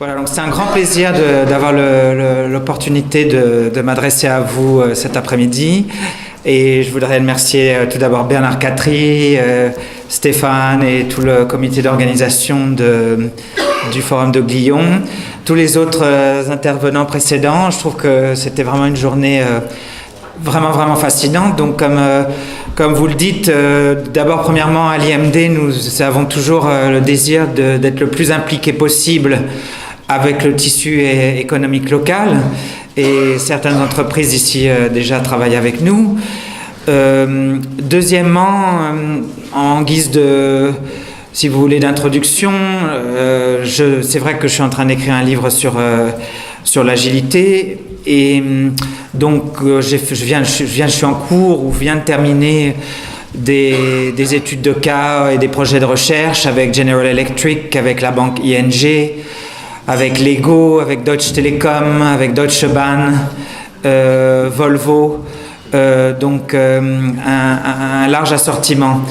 Voilà, donc c'est un grand plaisir d'avoir l'opportunité de m'adresser à vous cet après-midi. Et je voudrais remercier tout d'abord Bernard Catry, Stéphane et tout le comité d'organisation du Forum de Glion. Tous les autres intervenants précédents, je trouve que c'était vraiment une journée vraiment fascinante. Donc comme vous le dites, d'abord premièrement à l'IMD, nous avons toujours le désir d'être le plus impliqué possible avec le tissu économique local, et certaines entreprises ici déjà travaillent avec nous. Deuxièmement, en guise de, si vous voulez, d'introduction, c'est vrai que je suis en train d'écrire un livre sur l'agilité, et donc je suis en cours ou viens de terminer des études de cas et des projets de recherche avec General Electric, avec la banque ING, avec Lego, avec Deutsche Telekom, avec Deutsche Bahn, Volvo, donc un large assortiment.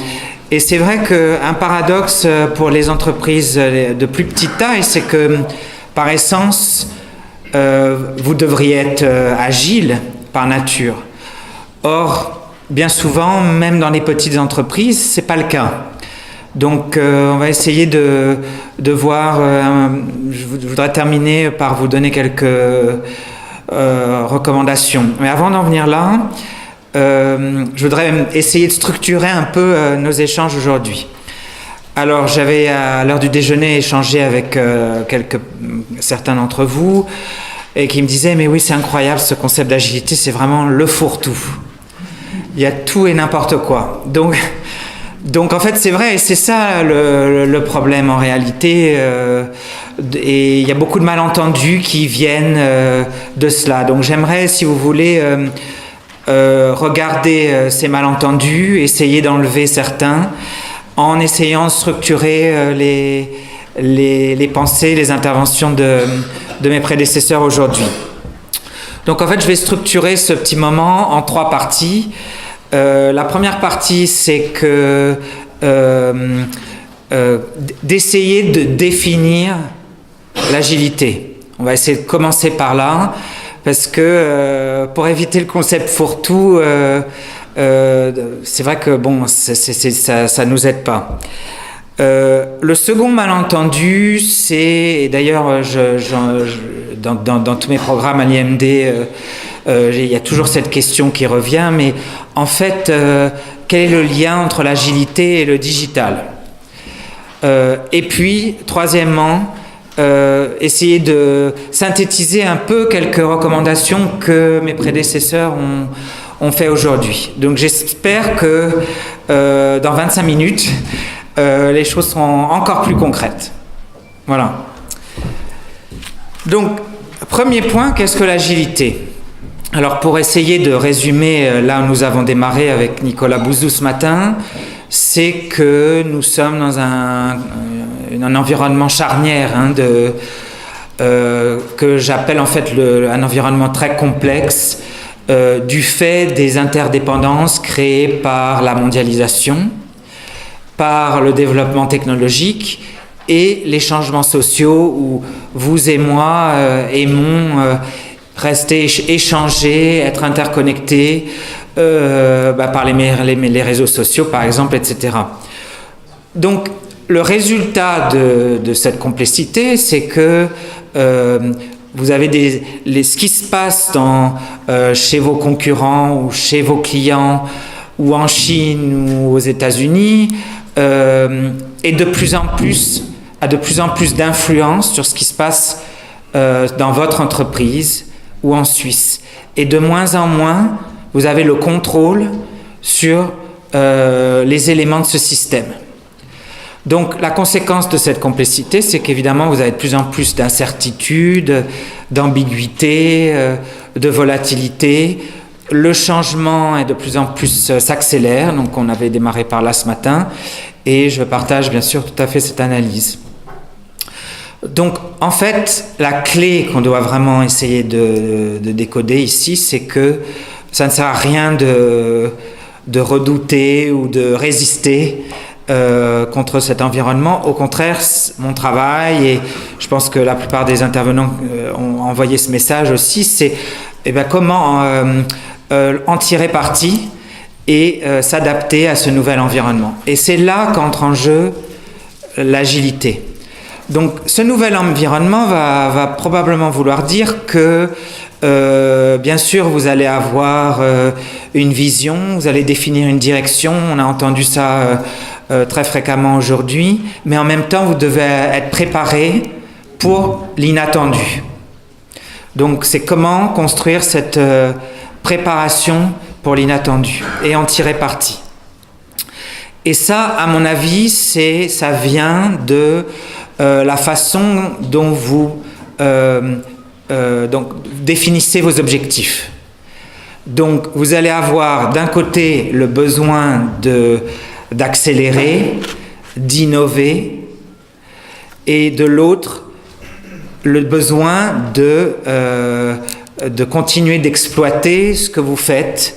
Et c'est vrai qu'un paradoxe pour les entreprises de plus petite taille, c'est que par essence, vous devriez être agile par nature. Or, bien souvent, même dans les petites entreprises, c'est pas le cas. Donc on va essayer de voir, je voudrais terminer par vous donner quelques recommandations. Mais avant d'en venir là, je voudrais essayer de structurer un peu nos échanges aujourd'hui. Alors j'avais à l'heure du déjeuner échangé avec certains d'entre vous et qui me disaient mais oui, c'est incroyable, ce concept d'agilité, c'est vraiment le fourre-tout. Il y a tout et n'importe quoi. Donc en fait c'est vrai, et c'est ça le problème en réalité, et il y a beaucoup de malentendus qui viennent de cela. Donc j'aimerais, si vous voulez, regarder ces malentendus, essayer d'enlever certains, en essayant de structurer les pensées, les interventions de mes prédécesseurs aujourd'hui. Donc en fait je vais structurer ce petit moment en 3 parties. La première partie, c'est que d'essayer de définir l'agilité. On va essayer de commencer par là, parce que pour éviter le concept fourre-tout, c'est vrai que bon, ça nous aide pas. Le second malentendu, c'est, et d'ailleurs dans tous mes programmes à l'IMD, il y a toujours cette question qui revient, mais en fait, quel est le lien entre l'agilité et le digital ? Et puis, troisièmement, essayer de synthétiser un peu quelques recommandations que mes prédécesseurs ont fait aujourd'hui. Donc j'espère que dans 25 minutes, les choses seront encore plus concrètes. Voilà. Donc, premier point, qu'est-ce que l'agilité ? Alors pour essayer de résumer, là où nous avons démarré avec Nicolas Bouzou ce matin, c'est que nous sommes dans un environnement charnière, que j'appelle en fait un environnement très complexe, du fait des interdépendances créées par la mondialisation, par le développement technologique et les changements sociaux où vous et moi aimons rester échanger, être interconnectés par les réseaux sociaux par exemple, etc. Donc le résultat de cette complexité, c'est que vous avez ce qui se passe chez vos concurrents ou chez vos clients ou en Chine ou aux États-Unis et de plus en plus d'influence sur ce qui se passe dans votre entreprise ou en Suisse. Et de moins en moins, vous avez le contrôle sur les éléments de ce système. Donc la conséquence de cette complexité, c'est qu'évidemment vous avez de plus en plus d'incertitudes, d'ambiguïté, de volatilité. Le changement est de plus en plus s'accélère, donc on avait démarré par là ce matin, et je partage bien sûr tout à fait cette analyse. Donc en fait, la clé qu'on doit vraiment essayer de décoder ici, c'est que ça ne sert à rien de redouter ou de résister contre cet environnement. Au contraire, mon travail, et je pense que la plupart des intervenants ont envoyé ce message aussi, c'est comment en tirer parti et s'adapter à ce nouvel environnement. Et c'est là qu'entre en jeu l'agilité. Donc ce nouvel environnement va probablement vouloir dire que bien sûr vous allez avoir une vision, vous allez définir une direction, on a entendu ça très fréquemment aujourd'hui, mais en même temps vous devez être préparé pour l'inattendu. Donc c'est comment construire cette préparation pour l'inattendu et en tirer parti. Et ça, à mon avis, ça vient de la façon dont vous donc, définissez vos objectifs. Donc, vous allez avoir d'un côté le besoin d'accélérer, d'innover, et de l'autre, le besoin de continuer d'exploiter ce que vous faites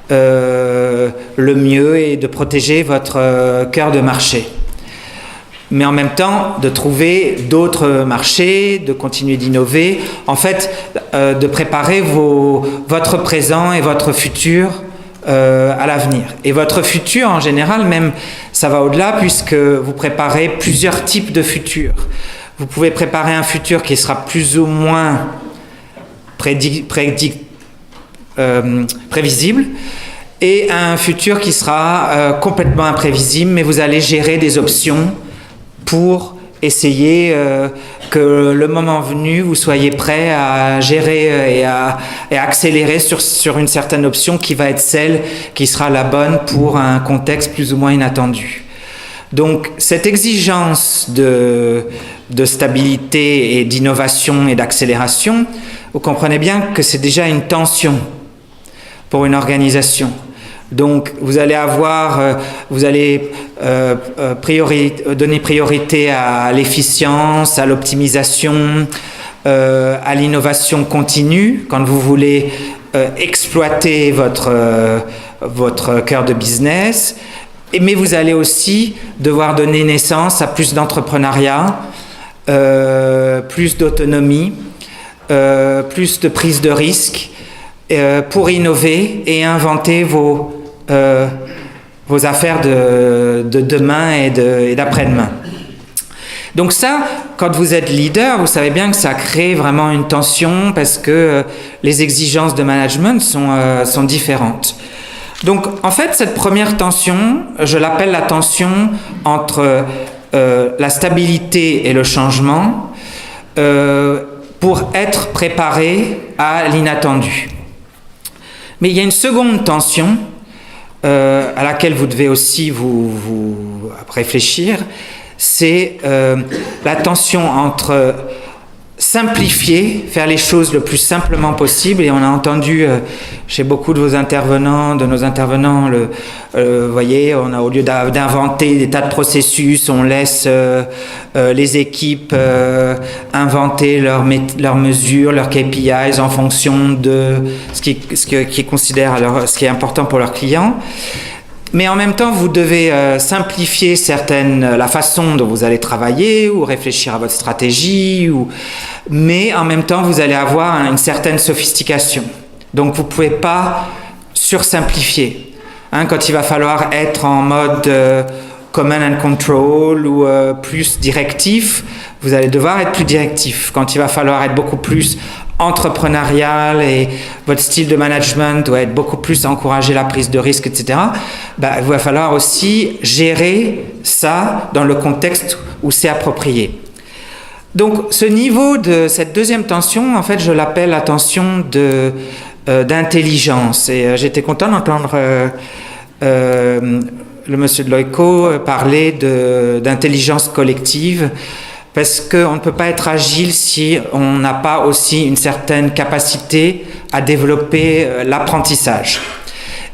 le mieux et de protéger votre cœur de marché. Mais en même temps, de trouver d'autres marchés, de continuer d'innover, en fait, de préparer votre présent et votre futur à l'avenir. Et votre futur, en général, même, ça va au-delà, puisque vous préparez plusieurs types de futurs. Vous pouvez préparer un futur qui sera plus ou moins prévisible, et un futur qui sera complètement imprévisible, mais vous allez gérer des options pour essayer que le moment venu, vous soyez prêt à gérer et à accélérer sur une certaine option qui va être celle qui sera la bonne pour un contexte plus ou moins inattendu. Donc cette exigence de stabilité et d'innovation et d'accélération, vous comprenez bien que c'est déjà une tension pour une organisation. Donc vous allez donner priorité à l'efficience, à l'optimisation, à l'innovation continue quand vous voulez exploiter votre cœur de business. Mais vous allez aussi devoir donner naissance à plus d'entrepreneuriat, plus d'autonomie, plus de prise de risque pour innover et inventer vos affaires de demain et d'après-demain. Donc ça, quand vous êtes leader, vous savez bien que ça crée vraiment une tension parce que les exigences de management sont différentes. Donc en fait, cette première tension, je l'appelle la tension entre la stabilité et le changement pour être préparé à l'inattendu. Mais il y a une seconde tension à laquelle vous devez aussi vous réfléchir, c'est la tension entre simplifier, faire les choses le plus simplement possible, et on a entendu chez beaucoup de nos intervenants, voyez, on a, au lieu d'inventer des tas de processus, on laisse les équipes inventer leurs mesures, leurs KPIs en fonction de ce qu'ils considèrent ce qui est important pour leurs clients. Mais en même temps, vous devez simplifier la façon dont vous allez travailler ou réfléchir à votre stratégie, mais en même temps, vous allez avoir une certaine sophistication. Donc, vous ne pouvez pas sursimplifier. Quand il va falloir être en mode command and control ou plus directif, vous allez devoir être plus directif. Quand il va falloir être beaucoup plus entrepreneurial et votre style de management doit être beaucoup plus encourager la prise de risque, etc., il va falloir aussi gérer ça dans le contexte où c'est approprié. Donc ce niveau de cette deuxième tension, en fait, je l'appelle la tension d'intelligence. Et j'étais content d'entendre le monsieur de l'OICO parler d'intelligence collective, parce qu'on ne peut pas être agile si on n'a pas aussi une certaine capacité à développer l'apprentissage.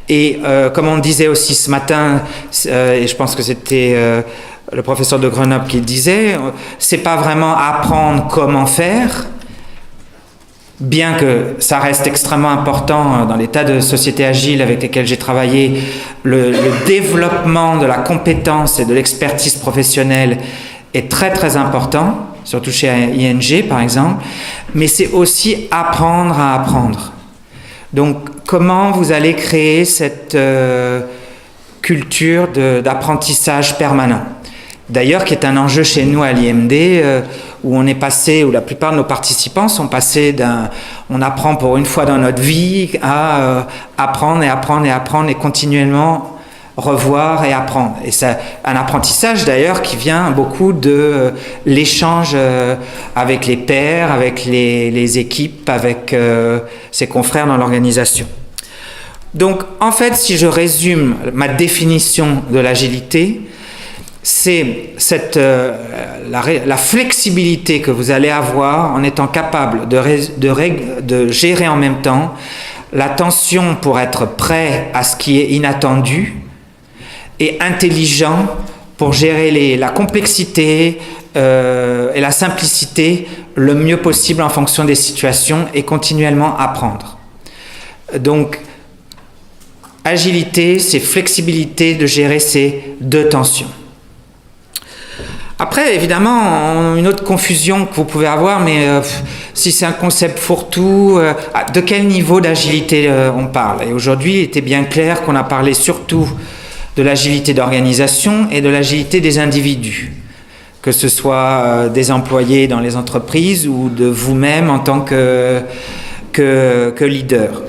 Et comme on disait aussi ce matin, et je pense que c'était le professeur de Grenoble qui le disait, c'est pas vraiment apprendre comment faire, bien que ça reste extrêmement important dans les tas de sociétés agiles avec lesquelles j'ai travaillé, le développement de la compétence et de l'expertise professionnelle est très très important, surtout chez ING par exemple, mais c'est aussi apprendre à apprendre. Donc comment vous allez créer cette culture d'apprentissage permanent? D'ailleurs, qui est un enjeu chez nous à l'IMD, où on est passé, où la plupart de nos participants sont passés on apprend pour une fois dans notre vie à apprendre et apprendre et apprendre et continuellement revoir et apprendre. Et c'est un apprentissage d'ailleurs qui vient beaucoup de l'échange avec les pairs, avec les équipes, avec ses confrères dans l'organisation. Donc, en fait, si je résume ma définition de l'agilité, c'est la flexibilité que vous allez avoir en étant capable de gérer en même temps l'attention pour être prêt à ce qui est inattendu et intelligent pour gérer la complexité et la simplicité le mieux possible en fonction des situations et continuellement apprendre. Donc, agilité, c'est flexibilité de gérer ces deux tensions. Après, évidemment, une autre confusion que vous pouvez avoir, mais si c'est un concept fourre-tout, de quel niveau d'agilité on parle? Et aujourd'hui, il était bien clair qu'on a parlé surtout de l'agilité d'organisation et de l'agilité des individus, que ce soit des employés dans les entreprises ou de vous-même en tant que leader.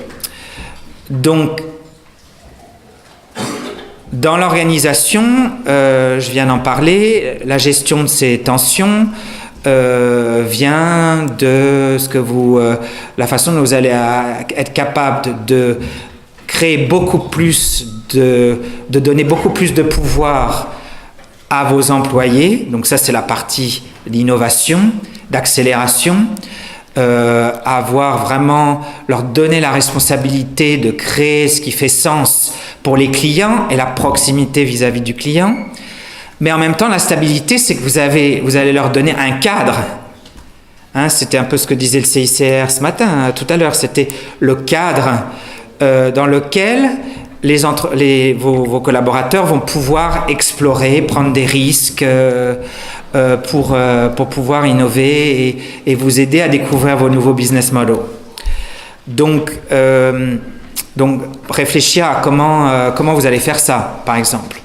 Donc, dans l'organisation, je viens d'en parler, la gestion de ces tensions vient de la façon dont vous allez être capable de créer beaucoup plus, de donner beaucoup plus de pouvoir à vos employés. Donc ça, c'est la partie d'innovation, d'accélération. Leur donner la responsabilité de créer ce qui fait sens pour les clients et la proximité vis-à-vis du client. Mais en même temps, la stabilité, c'est que vous allez leur donner un cadre. C'était un peu ce que disait le CICR ce matin, tout à l'heure. C'était le cadre dans lequel vos collaborateurs vont pouvoir explorer, prendre des risques pour pouvoir innover et vous aider à découvrir vos nouveaux business models. Donc réfléchir à comment vous allez faire ça, par exemple.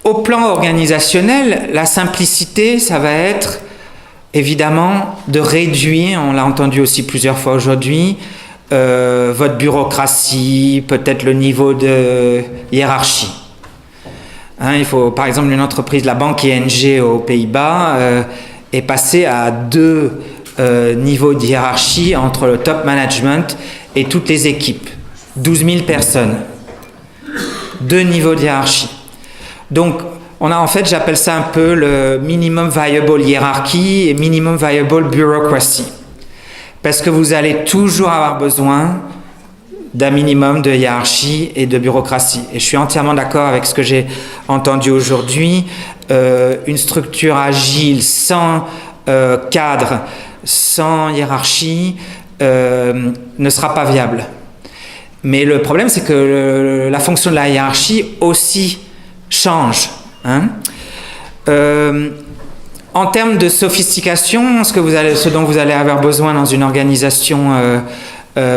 Au plan organisationnel, la simplicité, ça va être évidemment de réduire, on l'a entendu aussi plusieurs fois aujourd'hui, votre bureaucratie, peut-être le niveau de hiérarchie. Il faut, par exemple, une entreprise, la banque ING aux Pays-Bas, est passée à 2 niveaux de hiérarchie entre le top management et toutes les équipes. 12 000 personnes. 2 niveaux de hiérarchie. Donc, on a en fait, j'appelle ça un peu le minimum viable hierarchy et minimum viable bureaucracy. Parce que vous allez toujours avoir besoin d'un minimum de hiérarchie et de bureaucratie. Et je suis entièrement d'accord avec ce que j'ai entendu aujourd'hui. Une structure agile sans cadre, sans hiérarchie, ne sera pas viable. Mais le problème, c'est que la fonction de la hiérarchie aussi change. En termes de sophistication, ce dont vous allez avoir besoin dans une organisation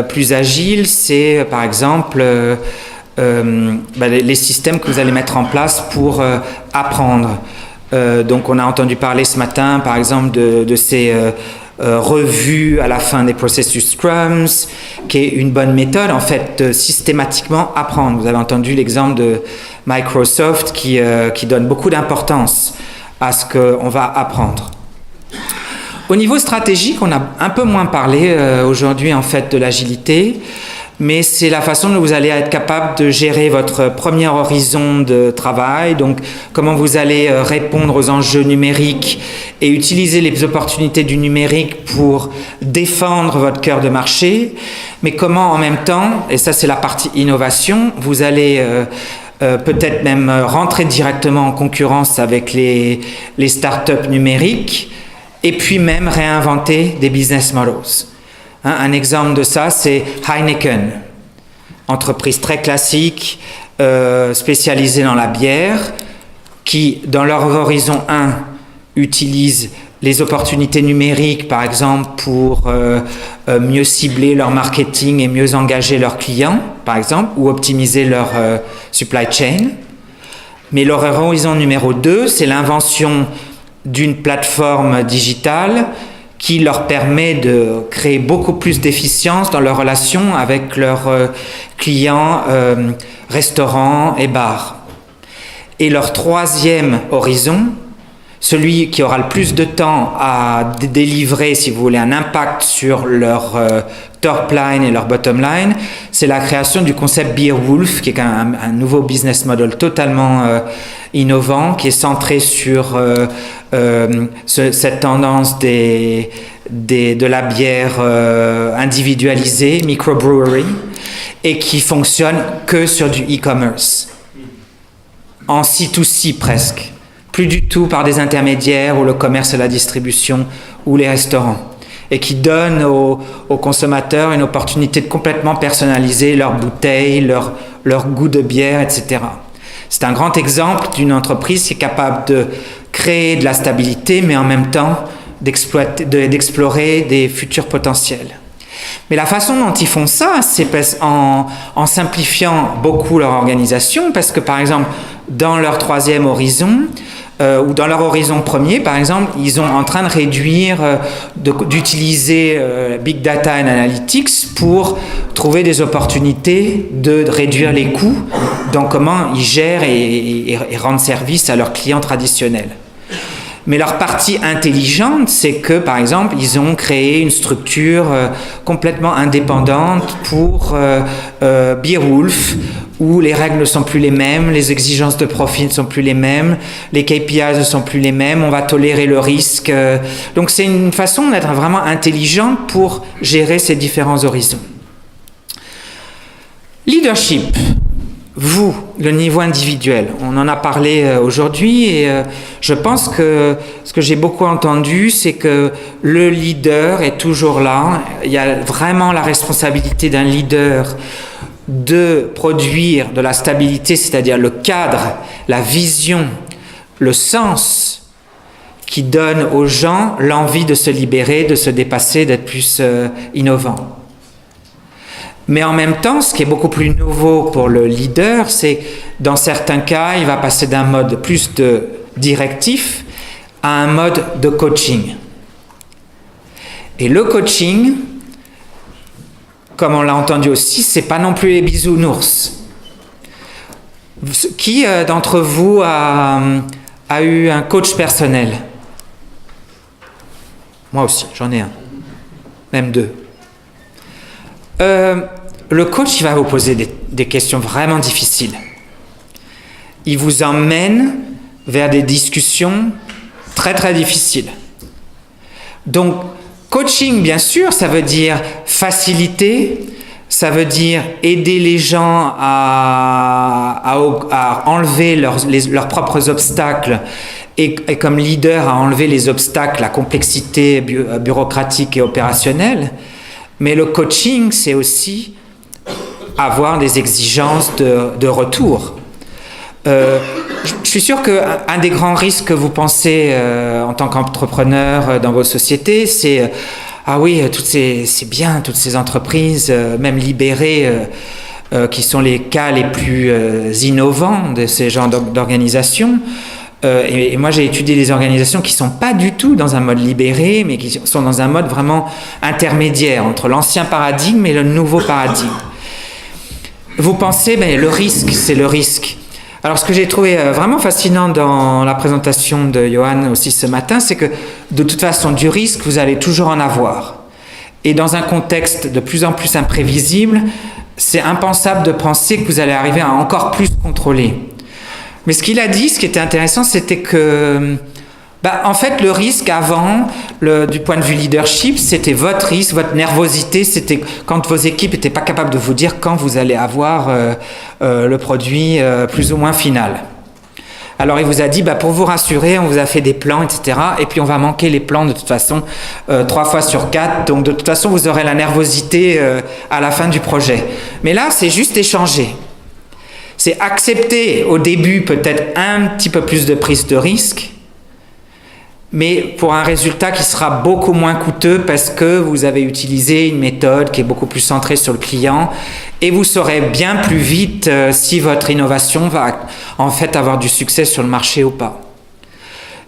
plus agile, c'est par exemple les systèmes que vous allez mettre en place pour apprendre. Donc on a entendu parler ce matin par exemple de ces revues à la fin des processus Scrums, qui est une bonne méthode en fait de systématiquement apprendre. Vous avez entendu l'exemple de Microsoft qui donne beaucoup d'importance à ce qu'on va apprendre. Au niveau stratégique, on a un peu moins parlé aujourd'hui en fait de l'agilité, mais c'est la façon dont vous allez être capable de gérer votre premier horizon de travail, donc comment vous allez répondre aux enjeux numériques et utiliser les opportunités du numérique pour défendre votre cœur de marché, mais comment en même temps, et ça c'est la partie innovation, vous allez peut-être même rentrer directement en concurrence avec les startups numériques et puis même réinventer des business models. Un exemple de ça, c'est Heineken, entreprise très classique, spécialisée dans la bière, qui, dans leur horizon 1, utilise les opportunités numériques, par exemple, pour mieux cibler leur marketing et mieux engager leurs clients, par exemple, ou optimiser leur supply chain. Mais leur horizon numéro 2, c'est l'invention d'une plateforme digitale qui leur permet de créer beaucoup plus d'efficience dans leurs relations avec leurs clients, restaurants et bars. Et leur troisième horizon, celui qui aura le plus de temps à délivrer, si vous voulez, un impact sur leur top line et leur bottom line, c'est la création du concept Beerwulf, qui est un nouveau business model totalement innovant, qui est centré sur cette tendance de la bière individualisée, microbrewery, et qui fonctionne que sur du e-commerce, en C2C presque. Plus du tout par des intermédiaires ou le commerce et la distribution ou les restaurants, et qui donne aux consommateurs une opportunité de complètement personnaliser leurs bouteilles, leur goût de bière, etc. C'est un grand exemple d'une entreprise qui est capable de créer de la stabilité, mais en même temps d'explorer des futurs potentiels. Mais la façon dont ils font ça, c'est en simplifiant beaucoup leur organisation, parce que par exemple, dans leur troisième horizon, ou dans leur horizon premier, par exemple, ils sont en train de réduire, d'utiliser Big Data and Analytics pour trouver des opportunités de réduire les coûts dans comment ils gèrent et rendent service à leurs clients traditionnels. Mais leur partie intelligente, c'est que, par exemple, ils ont créé une structure complètement indépendante pour Beerwulf, où les règles ne sont plus les mêmes, les exigences de profit ne sont plus les mêmes, les KPIs ne sont plus les mêmes, on va tolérer le risque. Donc c'est une façon d'être vraiment intelligente pour gérer ces différents horizons. Leadership. Vous, le niveau individuel, on en a parlé aujourd'hui et je pense que ce que j'ai beaucoup entendu, c'est que le leader est toujours là. Il y a vraiment la responsabilité d'un leader de produire de la stabilité, c'est-à-dire le cadre, la vision, le sens qui donne aux gens l'envie de se libérer, de se dépasser, d'être plus innovant. Mais en même temps, ce qui est beaucoup plus nouveau pour le leader, c'est dans certains cas, il va passer d'un mode plus de directif à un mode de coaching. Et le coaching, comme on l'a entendu aussi, c'est pas non plus les bisounours. Qui d'entre vous a eu un coach personnel? Moi aussi, j'en ai un. Même deux. Le coach, il va vous poser des questions vraiment difficiles. Il vous emmène vers des discussions très très difficiles. Donc, coaching, bien sûr, ça veut dire faciliter, ça veut dire aider les gens à enlever leurs propres obstacles et comme leader à enlever les obstacles, la complexité bureaucratique et opérationnelle. Mais le coaching, c'est aussi avoir des exigences de retour. Je suis sûr qu'un des grands risques que vous pensez en tant qu'entrepreneur dans vos sociétés, c'est ah oui, c'est bien, toutes ces entreprises, même libérées, qui sont les cas les plus innovants de ces genres d'organisations. Et moi, j'ai étudié des organisations qui ne sont pas du tout dans un mode libéré, mais qui sont dans un mode vraiment intermédiaire entre l'ancien paradigme et le nouveau paradigme. Vous pensez, le risque, c'est le risque. Alors, ce que j'ai trouvé vraiment fascinant dans la présentation de Johan aussi ce matin, c'est que de toute façon, du risque, vous allez toujours en avoir. Et dans un contexte de plus en plus imprévisible, c'est impensable de penser que vous allez arriver à encore plus contrôler. Mais ce qu'il a dit, ce qui était intéressant, c'était que, en fait, le risque avant, du point de vue leadership, c'était votre risque, votre nervosité, c'était quand vos équipes n'étaient pas capables de vous dire quand vous allez avoir le produit plus ou moins final. Alors il vous a dit, pour vous rassurer, on vous a fait des plans, etc. Et puis on va manquer les plans de toute façon 3 fois sur 4. Donc de toute façon, vous aurez la nervosité à la fin du projet. Mais là, c'est juste échanger. C'est accepter au début peut-être un petit peu plus de prise de risque, mais pour un résultat qui sera beaucoup moins coûteux parce que vous avez utilisé une méthode qui est beaucoup plus centrée sur le client et vous saurez bien plus vite si votre innovation va en fait avoir du succès sur le marché ou pas.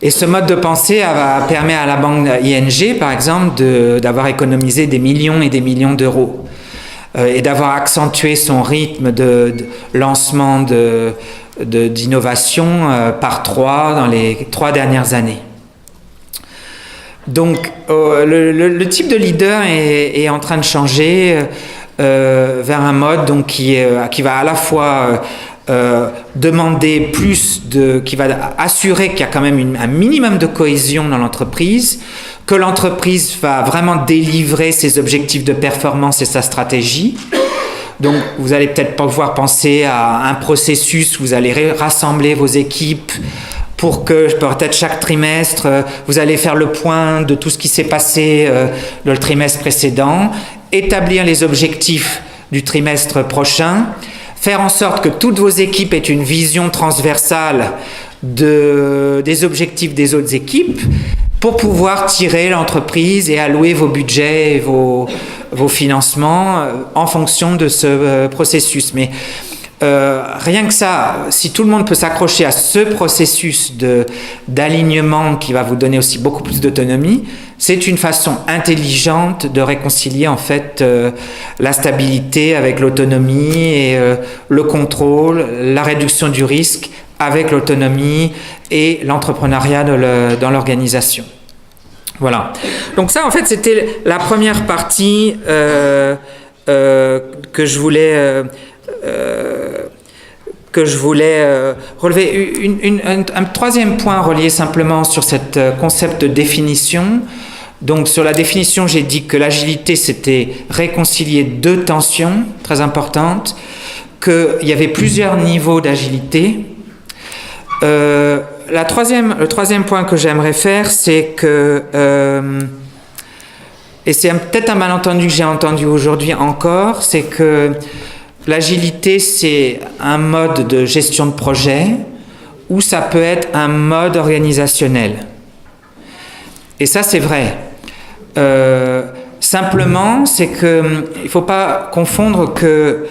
Et ce mode de pensée permet à la banque ING, par exemple, d'avoir économisé des millions et des millions d'euros et d'avoir accentué son rythme de lancement d'innovation par 3 dans les 3 dernières années. Donc, le type de leader est en train de changer vers un mode donc, qui va à la fois demander qui va assurer qu'il y a quand même un minimum de cohésion dans l'entreprise, que l'entreprise va vraiment délivrer ses objectifs de performance et sa stratégie. Donc, vous allez peut-être pouvoir penser à un processus où vous allez rassembler vos équipes pour que peut-être chaque trimestre, vous allez faire le point de tout ce qui s'est passé le trimestre précédent, établir les objectifs du trimestre prochain, faire en sorte que toutes vos équipes aient une vision transversale des objectifs des autres équipes pour pouvoir tirer l'entreprise et allouer vos budgets et vos financements en fonction de ce processus. Mais rien que ça, si tout le monde peut s'accrocher à ce processus d'alignement qui va vous donner aussi beaucoup plus d'autonomie, c'est une façon intelligente de réconcilier en fait la stabilité avec l'autonomie et le contrôle, la réduction du risque avec l'autonomie et l'entrepreneuriat dans l'organisation. Voilà. Donc ça, en fait, c'était la première partie que je voulais relever. Un troisième point relié simplement sur ce concept de définition. Donc sur la définition, j'ai dit que l'agilité, c'était réconcilier 2 tensions très importantes, qu'il y avait plusieurs niveaux d'agilité. Le troisième point que j'aimerais faire, c'est que, et c'est peut-être un malentendu que j'ai entendu aujourd'hui encore, c'est que l'agilité, c'est un mode de gestion de projet ou ça peut être un mode organisationnel. Et ça, c'est vrai. Simplement, c'est qu'il ne faut pas confondre que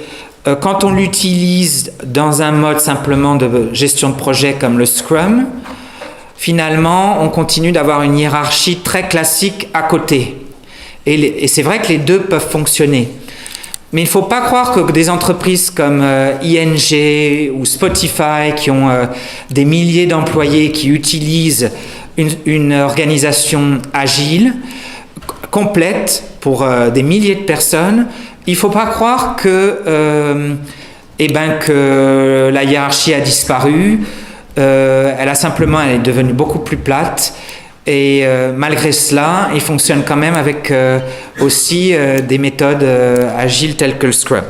quand on l'utilise dans un mode simplement de gestion de projet comme le Scrum, finalement, on continue d'avoir une hiérarchie très classique à côté. Et c'est vrai que les deux peuvent fonctionner. Mais il ne faut pas croire que des entreprises comme ING ou Spotify, qui ont des milliers d'employés qui utilisent une organisation agile, complète pour des milliers de personnes, il ne faut pas croire que la hiérarchie a disparu. Elle est devenue beaucoup plus plate. Et malgré cela, il fonctionne quand même avec aussi des méthodes agiles telles que le Scrum.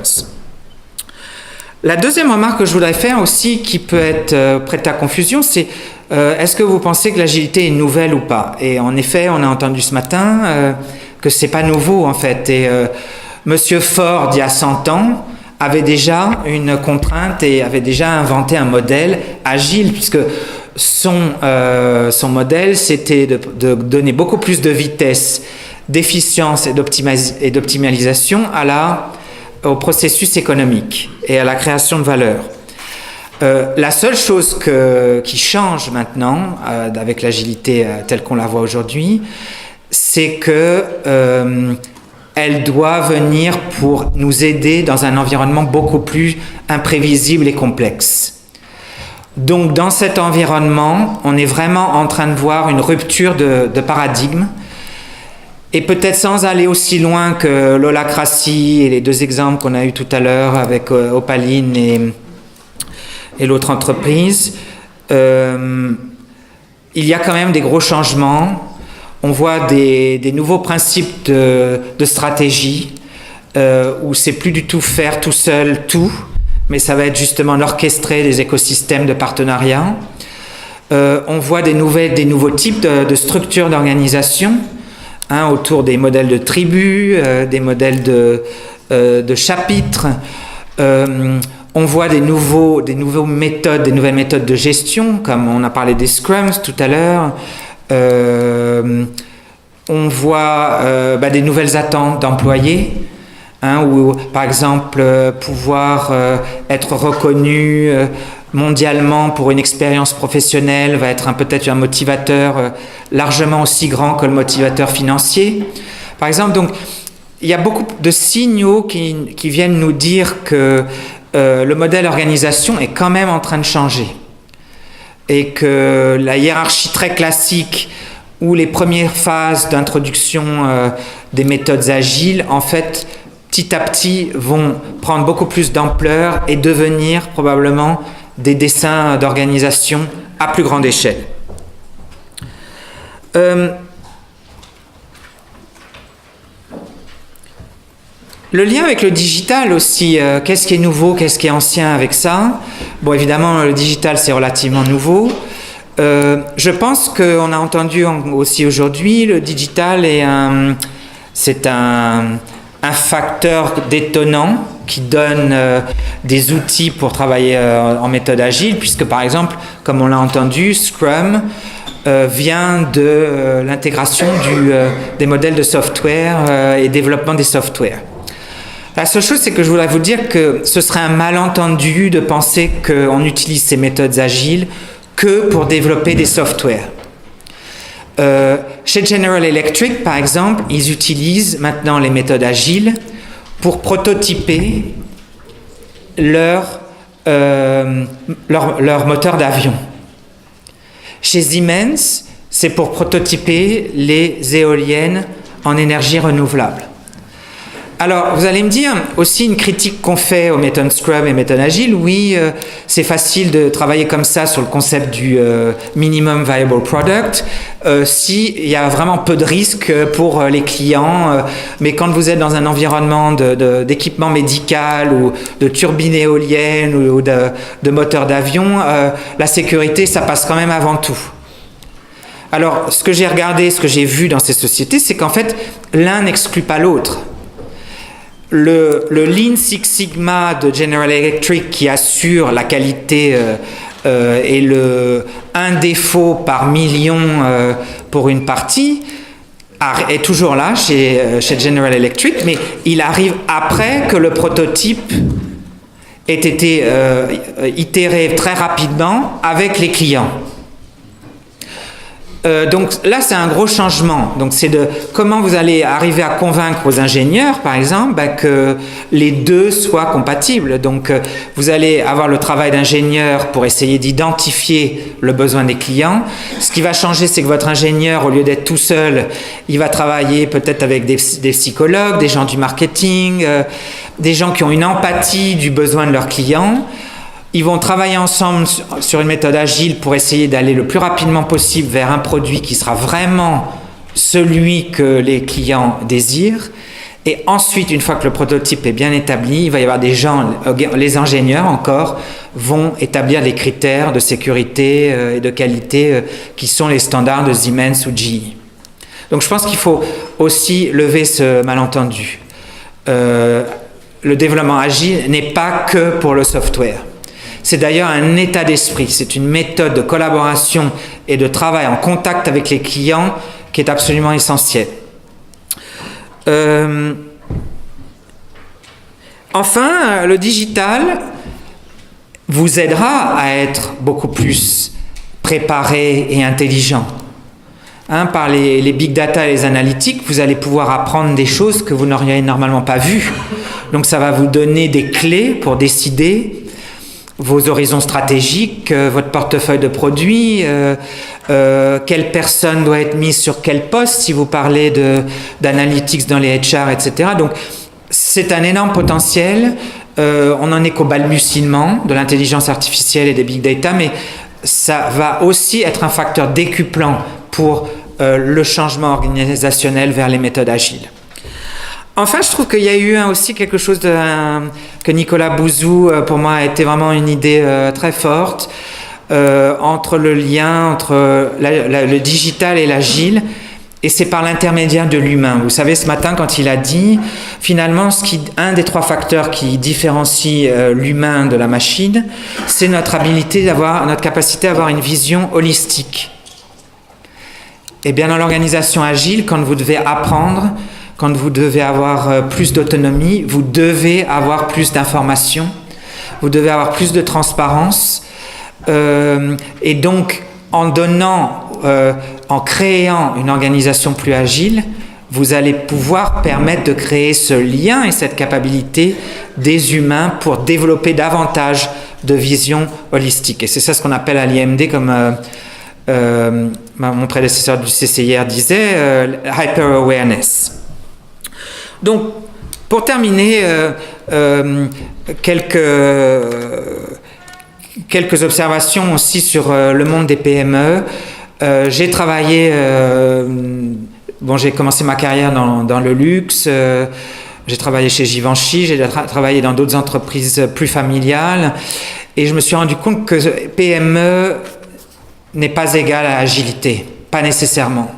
La deuxième remarque que je voudrais faire aussi, qui peut être prête à confusion, c'est est-ce que vous pensez que l'agilité est nouvelle ou pas? Et en effet, on a entendu ce matin que c'est pas nouveau en fait. Et Monsieur Ford, il y a 100 ans, avait déjà une contrainte et avait déjà inventé un modèle agile, puisque son modèle, c'était de donner beaucoup plus de vitesse, d'efficience et d'optimalisation au processus économique et à la création de valeur. La seule chose qui change maintenant avec l'agilité telle qu'on la voit aujourd'hui, c'est que elle doit venir pour nous aider dans un environnement beaucoup plus imprévisible et complexe. Donc dans cet environnement, on est vraiment en train de voir une rupture de paradigme, et peut-être sans aller aussi loin que l'holacratie et les 2 exemples qu'on a eus tout à l'heure avec Opaline et l'autre entreprise, il y a quand même des gros changements. On voit des nouveaux principes de stratégie où c'est plus du tout faire tout seul tout, mais ça va être justement l'orchestrer des écosystèmes de partenariat. On voit des nouveaux types de structures d'organisation, autour des modèles de tribus, des modèles de chapitres. On voit des nouvelles méthodes de gestion, comme on a parlé des scrums tout à l'heure. On voit des nouvelles attentes d'employés, ou par exemple pouvoir être reconnu mondialement pour une expérience professionnelle va être peut-être un motivateur largement aussi grand que le motivateur financier. Par exemple, donc, il y a beaucoup de signaux qui viennent nous dire que le modèle organisation est quand même en train de changer et que la hiérarchie très classique ou les premières phases d'introduction des méthodes agiles, en fait, petit à petit, vont prendre beaucoup plus d'ampleur et devenir probablement des dessins d'organisation à plus grande échelle. Le lien avec le digital aussi, qu'est-ce qui est nouveau, qu'est-ce qui est ancien avec ça? Bon, évidemment, le digital, c'est relativement nouveau. Je pense qu'on a entendu aussi aujourd'hui, le digital c'est un facteur détonnant qui donne des outils pour travailler en méthode agile, puisque par exemple, comme on l'a entendu, Scrum vient de l'intégration des modèles de software et développement des softwares. La seule chose, c'est que je voudrais vous dire que ce serait un malentendu de penser qu'on utilise ces méthodes agiles que pour développer des softwares. Chez General Electric, par exemple, ils utilisent maintenant les méthodes agiles pour prototyper leur moteur d'avion. Chez Siemens, c'est pour prototyper les éoliennes en énergie renouvelable. Alors, vous allez me dire, aussi une critique qu'on fait aux méthodes Scrum et méthodes agiles, oui, c'est facile de travailler comme ça sur le concept du minimum viable product, s'il y a vraiment peu de risques pour les clients, mais quand vous êtes dans un environnement d'équipement médical ou de turbines éoliennes ou de moteurs d'avion, la sécurité, ça passe quand même avant tout. Alors, ce que j'ai regardé, ce que j'ai vu dans ces sociétés, c'est qu'en fait, l'un n'exclut pas l'autre. Le Lean Six Sigma de General Electric qui assure la qualité et un défaut par million pour une partie est toujours là chez General Electric, mais il arrive après que le prototype ait été itéré très rapidement avec les clients. Donc là, c'est un gros changement. Donc c'est de comment vous allez arriver à convaincre aux ingénieurs, par exemple, que les deux soient compatibles. Donc vous allez avoir le travail d'ingénieur pour essayer d'identifier le besoin des clients. Ce qui va changer, c'est que votre ingénieur, au lieu d'être tout seul, il va travailler peut-être avec des psychologues, des gens du marketing, des gens qui ont une empathie du besoin de leurs clients. Ils vont travailler ensemble sur une méthode agile pour essayer d'aller le plus rapidement possible vers un produit qui sera vraiment celui que les clients désirent. Et ensuite, une fois que le prototype est bien établi, il va y avoir des gens, les ingénieurs encore, vont établir des critères de sécurité et de qualité qui sont les standards de Siemens ou GE. Donc je pense qu'il faut aussi lever ce malentendu. Le développement agile n'est pas que pour le software. C'est d'ailleurs un état d'esprit, c'est une méthode de collaboration et de travail en contact avec les clients qui est absolument essentielle. Enfin, le digital vous aidera à être beaucoup plus préparé et intelligent. Par les big data et les analytiques, vous allez pouvoir apprendre des choses que vous n'auriez normalement pas vues. Donc ça va vous donner des clés pour décider vos horizons stratégiques, votre portefeuille de produits, quelle personne doit être mise sur quel poste si vous parlez d'analytics dans les HR, etc. Donc c'est un énorme potentiel. On n'en est qu'au balbutiement de l'intelligence artificielle et des big data, mais ça va aussi être un facteur décuplant pour le changement organisationnel vers les méthodes agiles. Enfin, je trouve qu'il y a eu aussi quelque chose que Nicolas Bouzou, pour moi, a été vraiment une idée très forte. entre le lien entre le digital et l'agile, et c'est par l'intermédiaire de l'humain. Vous savez, ce matin, quand il a dit, finalement, un des 3 facteurs qui différencie l'humain de la machine, c'est notre capacité à avoir une vision holistique. Et bien, dans l'organisation agile, quand vous devez apprendre, quand vous devez avoir plus d'autonomie, vous devez avoir plus d'informations, vous devez avoir plus de transparence, et donc, en créant une organisation plus agile, vous allez pouvoir permettre de créer ce lien et cette capacité des humains pour développer davantage de vision holistique. Et c'est ça ce qu'on appelle à l'IMD, comme mon prédécesseur du CCIR disait, hyper awareness. Donc, pour terminer, quelques observations aussi sur le monde des PME. J'ai travaillé, j'ai commencé ma carrière dans le luxe, j'ai travaillé chez Givenchy, j'ai travaillé dans d'autres entreprises plus familiales, et je me suis rendu compte que PME n'est pas égal à agilité, pas nécessairement.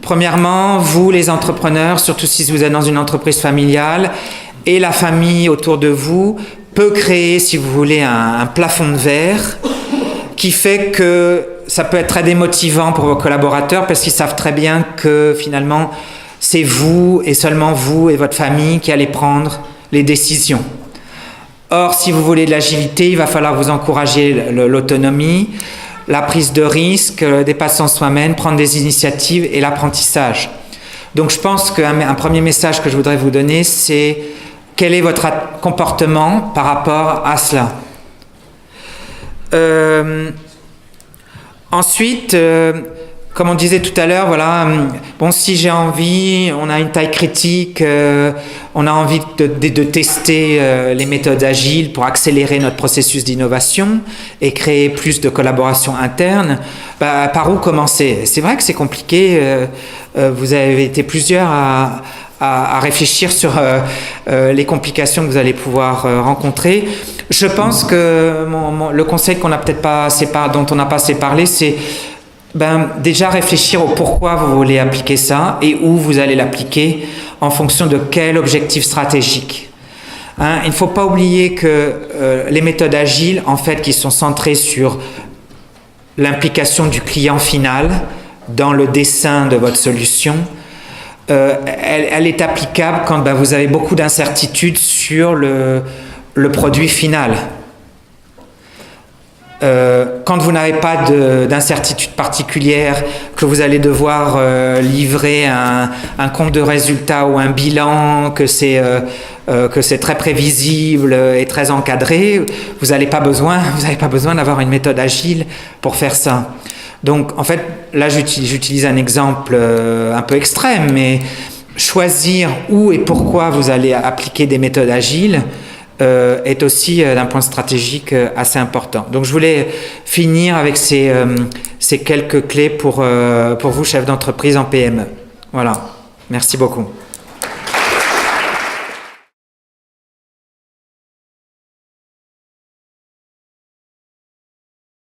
Premièrement, vous les entrepreneurs, surtout si vous êtes dans une entreprise familiale, et la famille autour de vous peut créer, si vous voulez, un plafond de verre qui fait que ça peut être très démotivant pour vos collaborateurs parce qu'ils savent très bien que finalement c'est vous et seulement vous et votre famille qui allez prendre les décisions. Or, si vous voulez de l'agilité, il va falloir vous encourager l'autonomie, la prise de risque, le dépassement soi-même, prendre des initiatives et l'apprentissage. Donc je pense qu'un premier message que je voudrais vous donner, c'est quel est votre comportement par rapport à cela. Ensuite, comme on disait tout à l'heure, voilà, si j'ai envie, on a une taille critique, on a envie de tester les méthodes agiles pour accélérer notre processus d'innovation et créer plus de collaboration interne, par où commencer? C'est vrai que c'est compliqué, vous avez été plusieurs à réfléchir sur les complications que vous allez pouvoir rencontrer. Je pense que le conseil dont on n'a pas assez parlé, c'est déjà réfléchir au pourquoi vous voulez appliquer ça et où vous allez l'appliquer en fonction de quel objectif stratégique. Il ne faut pas oublier que les méthodes agiles, en fait, qui sont centrées sur l'implication du client final dans le dessin de votre solution, elle est applicable quand vous avez beaucoup d'incertitudes sur le produit final. Quand vous n'avez pas d'incertitude particulière, que vous allez devoir livrer un compte de résultat ou un bilan, que c'est très prévisible et très encadré, vous n'avez pas besoin d'avoir une méthode agile pour faire ça. Donc, en fait, là, j'utilise un exemple un peu extrême, mais choisir où et pourquoi vous allez appliquer des méthodes agiles est aussi, d'un point stratégique, assez important. Donc, je voulais finir avec ces quelques clés pour vous, chefs d'entreprise en PME. Voilà. Merci beaucoup.